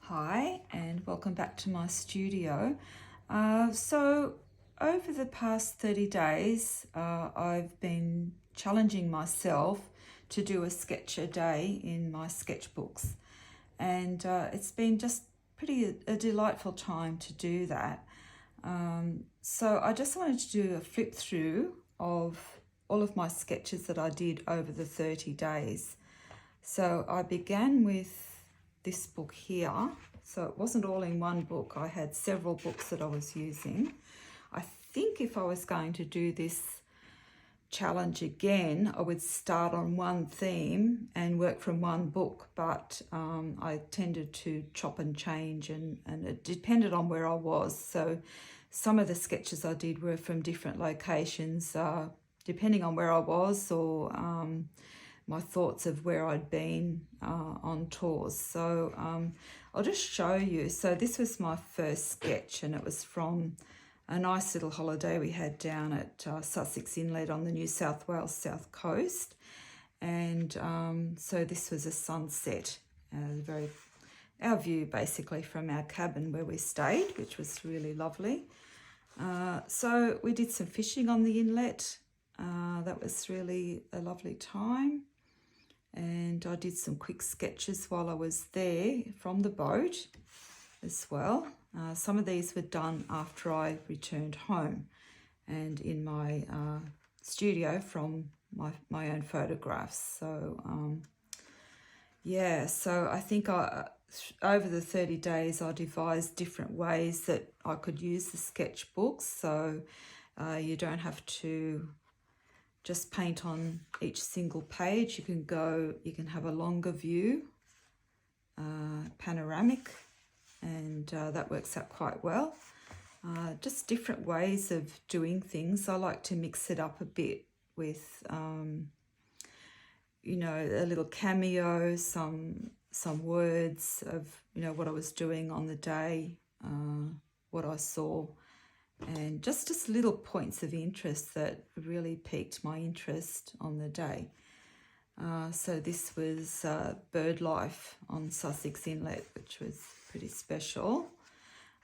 Hi and welcome back to my studio. So over the past 30 days I've been challenging myself to do a sketch a day in my sketchbooks, and it's been just a delightful time to do that. So I just wanted to do a flip through of all of my sketches that I did over the 30 days. So I began with this book here. So it wasn't all in one book. I had several books that I was using. I think if I was going to do this challenge again, I would start on one theme and work from one book, but I tended to chop and change, and it depended on where I was. So some of the sketches I did were from different locations, depending on where I was, or my thoughts of where I'd been on tours. So I'll just show you. So this was my first sketch, and it was from a nice little holiday we had down at Sussex Inlet on the New South Wales south coast. And so this was a sunset, our view basically from our cabin where we stayed, which was really lovely. So we did some fishing on the inlet. That was really a lovely time. And I did some quick sketches while I was there from the boat as well. Some of these were done after I returned home and in my studio from my own photographs. So yeah, so I think over the 30 days I devised different ways that I could use the sketchbooks. So you don't have to just paint on each single page. You can have a longer view, panoramic, and that works out quite well. Just different ways of doing things. I like to mix it up a bit with, you know, a little cameo, some words of, you know, what I was doing on the day, what I saw, and just little points of interest that really piqued my interest on the day. So this was bird life on Sussex Inlet, which was pretty special.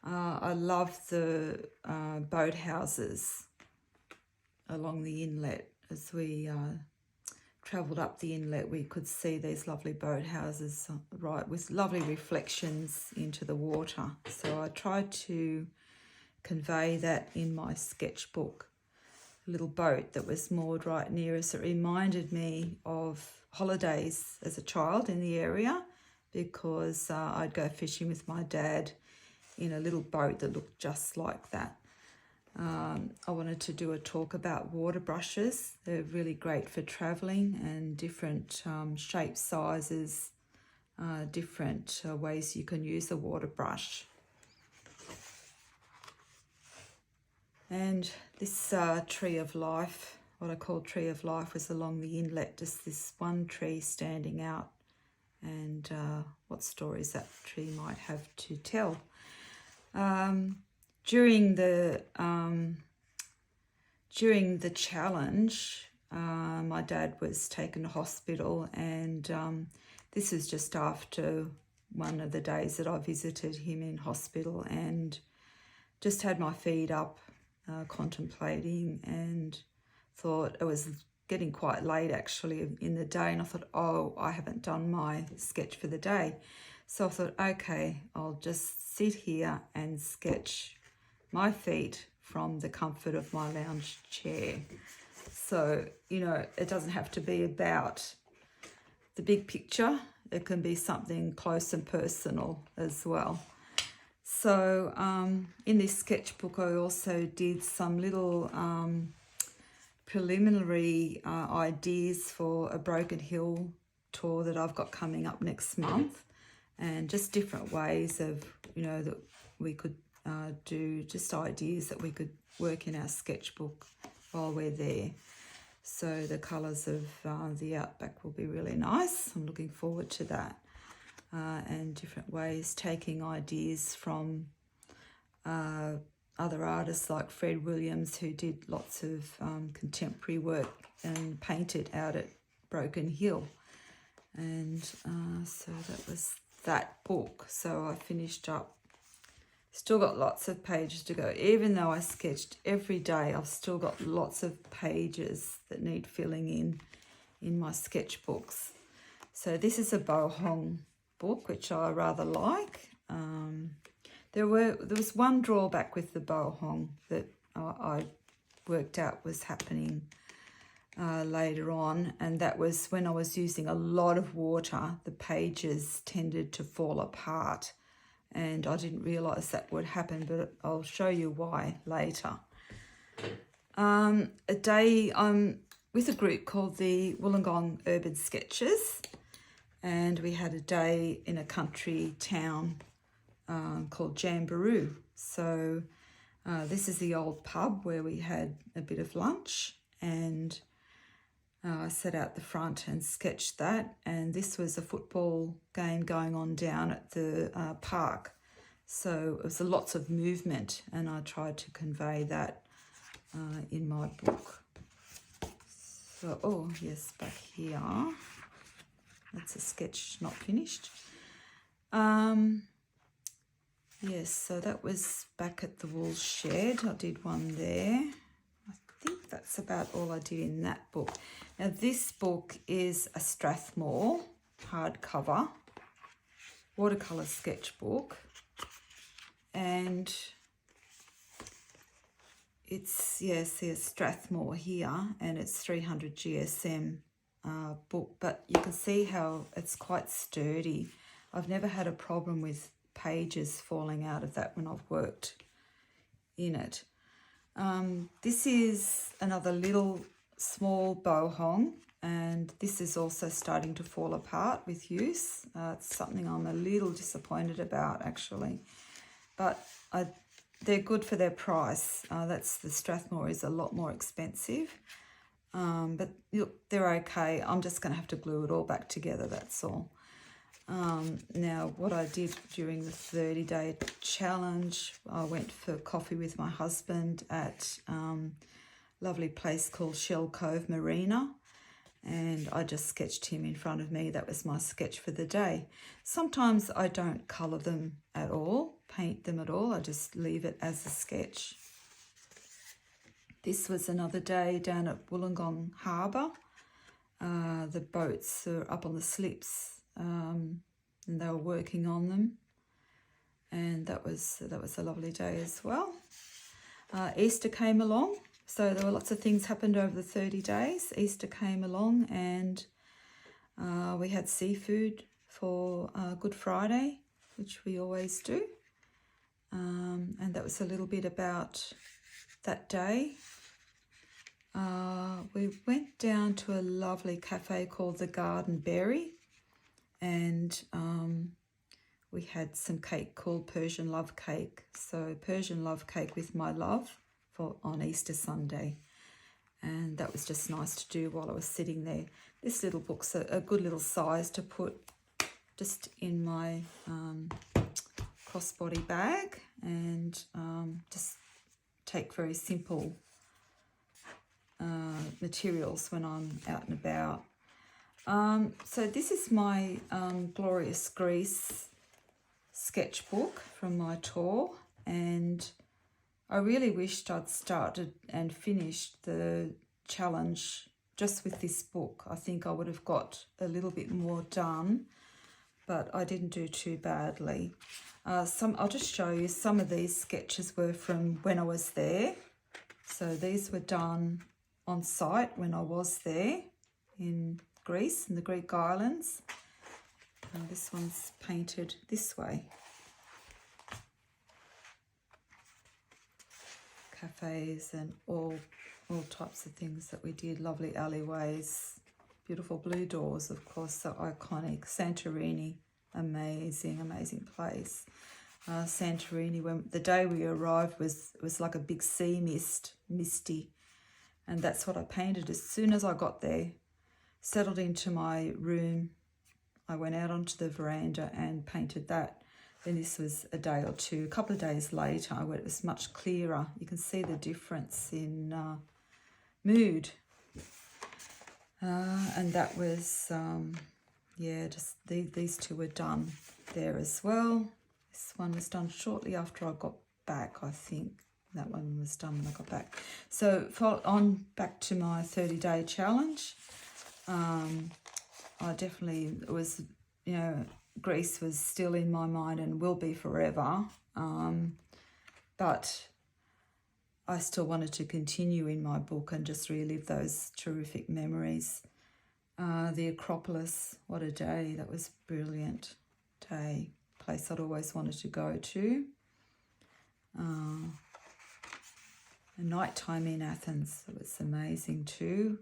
I love the boathouses along the inlet. As we travelled up the inlet, we could see these lovely boathouses, right, with lovely reflections into the water. So I tried to convey that in my sketchbook. A little boat that was moored right near us. It reminded me of holidays as a child in the area, because I'd go fishing with my dad in a little boat that looked just like that. I wanted to do a talk about water brushes. They're really great for travelling, and different shapes, sizes, different ways you can use a water brush. And this tree of life, what I call tree of life, was along the inlet, just this one tree standing out, and what stories that tree might have to tell. During the challenge, my dad was taken to hospital, and this was just after one of the days that I visited him in hospital, and just had my feet up, contemplating, and thought it was getting quite late actually in the day, and I thought, oh, I haven't done my sketch for the day. So I thought, okay, I'll just sit here and sketch my feet from the comfort of my lounge chair. So, you know, it doesn't have to be about the big picture. It can be something close and personal as well. So in this sketchbook, I also did some little preliminary ideas for a Broken Hill tour that I've got coming up next month, and just different ways of, you know, that we could do, just ideas that we could work in our sketchbook while we're there. So the colours of the outback will be really nice. I'm looking forward to that. And different ways, taking ideas from other artists like Fred Williams, who did lots of contemporary work and painted out at Broken Hill. And so that was that book. So I finished up. Still got lots of pages to go. Even though I sketched every day, I've still got lots of pages that need filling in my sketchbooks. So this is a Bohong book, which I rather like. There was one drawback with the Bohong that I worked out was happening later on, and that was when I was using a lot of water, the pages tended to fall apart, and I didn't realise that would happen, but I'll show you why later. A day I'm with a group called the Wollongong Urban Sketches, and we had a day in a country town called Jamberoo. So this is the old pub where we had a bit of lunch, and I sat out the front and sketched that. And this was a football game going on down at the park. So it was lots of movement, and I tried to convey that in my book. So, oh yes, back here. That's a sketch not finished. Yes, so that was back at the wool shed. I did one there. I think that's about all I did in that book. Now this book is a Strathmore hardcover watercolour sketchbook, and it's, yes, there's Strathmore here, and it's 300 GSM book, but you can see how it's quite sturdy. I've never had a problem with pages falling out of that when I've worked in it. This is another little small Bohong, and this is also starting to fall apart with use. It's something I'm a little disappointed about, actually, but they're good for their price. That's the Strathmore is a lot more expensive, but look, they're okay. I'm just going to have to glue it all back together, that's all. Now, what I did during the 30-day challenge, I went for coffee with my husband at a lovely place called Shell Cove Marina, and I just sketched him in front of me. That was my sketch for the day. Sometimes I don't colour them at all, paint them at all. I just leave it as a sketch. This was another day down at Wollongong Harbour. The boats are up on the slips, and they were working on them, and that was a lovely day as well. Easter came along, so there were lots of things happened over the 30 days. Easter came along, and we had seafood for Good Friday, which we always do, and that was a little bit about that day. We went down to a lovely cafe called the Garden Berry, and we had some cake called Persian Love Cake. So Persian Love Cake with my love on Easter Sunday, and that was just nice to do while I was sitting there. This little book's a good little size to put just in my crossbody bag, and just take very simple materials when I'm out and about. So this is my Glorious Grease sketchbook from my tour, and I really wished I'd started and finished the challenge just with this book. I think I would have got a little bit more done, but I didn't do too badly. I'll just show you some of these sketches were from when I was there. So these were done on site when I was there in Greece, in the Greek islands. This one's painted this way. Cafes and all types of things that we did. Lovely alleyways, beautiful blue doors, of course, so iconic. Santorini, amazing place. Santorini, when the day we arrived was like a big sea misty, and that's what I painted as soon as I got there. Settled into my room, I went out onto the veranda and painted that. Then this was a day or two, a couple of days later, where it was much clearer. You can see the difference in mood. And that was, yeah, just these two were done there as well. This one was done shortly after I got back, I think. That one was done when I got back. So on back to my 30-day challenge. I definitely was, you know, Greece was still in my mind and will be forever. But I still wanted to continue in my book and just relive those terrific memories. The Acropolis, what a day. That was a brilliant day. Place I'd always wanted to go to. The nighttime in Athens, it was amazing too.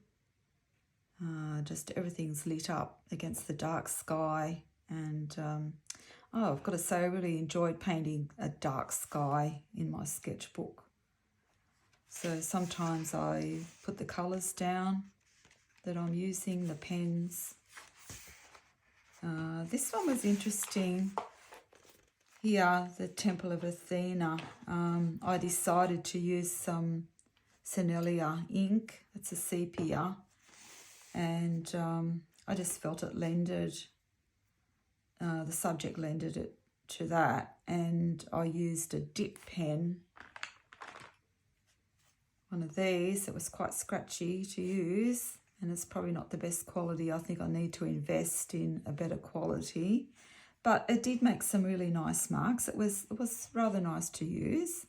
Just everything's lit up against the dark sky. And I've got to say, I really enjoyed painting a dark sky in my sketchbook. So sometimes I put the colours down that I'm using, the pens. This one was interesting. Here, the Temple of Athena. I decided to use some Sennelier ink. It's a sepia. And I just felt it lended, the subject lended it to that. And I used a dip pen, one of these. It was quite scratchy to use, and it's probably not the best quality. I think I need to invest in a better quality. But it did make some really nice marks. It was rather nice to use.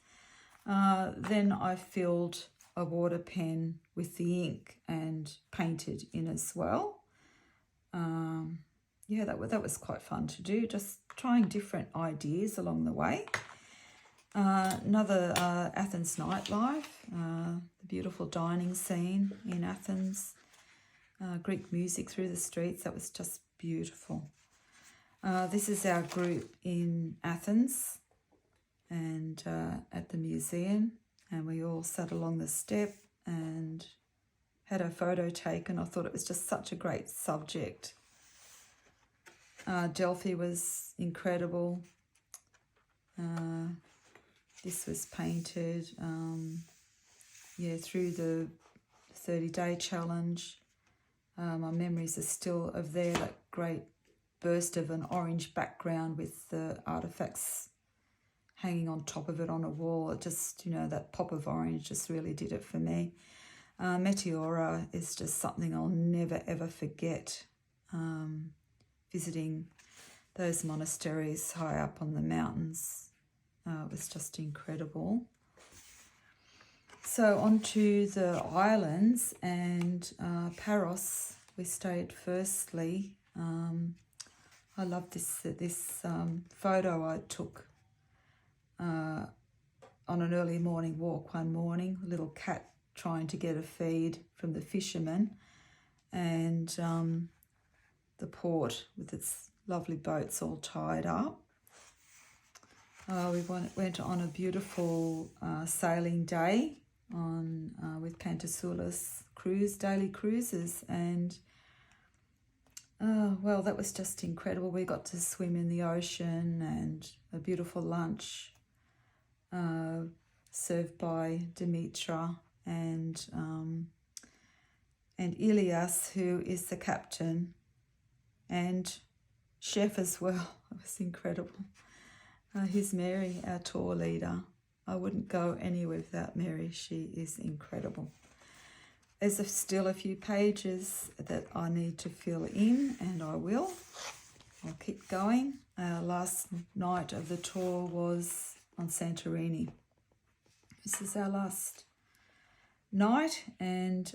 Then I filled a water pen with the ink and painted in as well. Yeah, that was quite fun to do, just trying different ideas along the way. Another Athens nightlife, the beautiful dining scene in Athens, Greek music through the streets. That was just beautiful. This is our group in Athens and at the museum, and we all sat along the step and had a photo taken. I thought it was just such a great subject. Delphi was incredible. This was painted through the 30-day challenge. My memories are still of there, that great burst of an orange background with the artifacts hanging on top of it on a wall. It just, you know, that pop of orange just really did it for me. Meteora is just something I'll never ever forget. Visiting those monasteries high up on the mountains. It was just incredible. So on to the islands, and Paros, we stayed firstly. I love this photo I took on an early morning walk one morning. A little cat trying to get a feed from the fishermen, and the port with its lovely boats all tied up. We went on a beautiful sailing day on with Pantasoula's daily cruises, and well, that was just incredible. We got to swim in the ocean, and a beautiful lunch served by Dimitra and Ilias, who is the captain and chef as well. It was incredible. Here's Mary, our tour leader. I wouldn't go anywhere without Mary. She is incredible. There's still a few pages that I need to fill in, and I will. I'll keep going. Our last night of the tour was on Santorini. This is our last night, and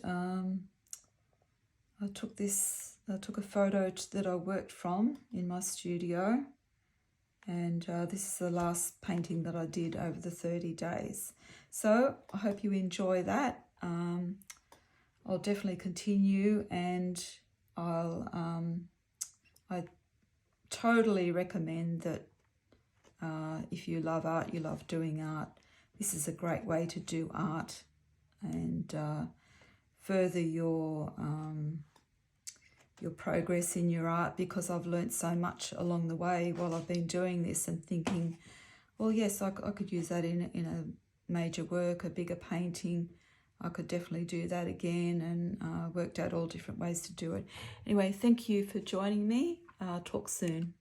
I took a photo that I worked from in my studio, and this is the last painting that I did over the 30 days. So I hope you enjoy that. I'll definitely continue, and I totally recommend that if you love art, you love doing art, this is a great way to do art and further your progress in your art, because I've learnt so much along the way while I've been doing this and thinking, well, yes, I could use that in a major work, a bigger painting. I could definitely do that again, and worked out all different ways to do it. Anyway, thank you for joining me. Talk soon.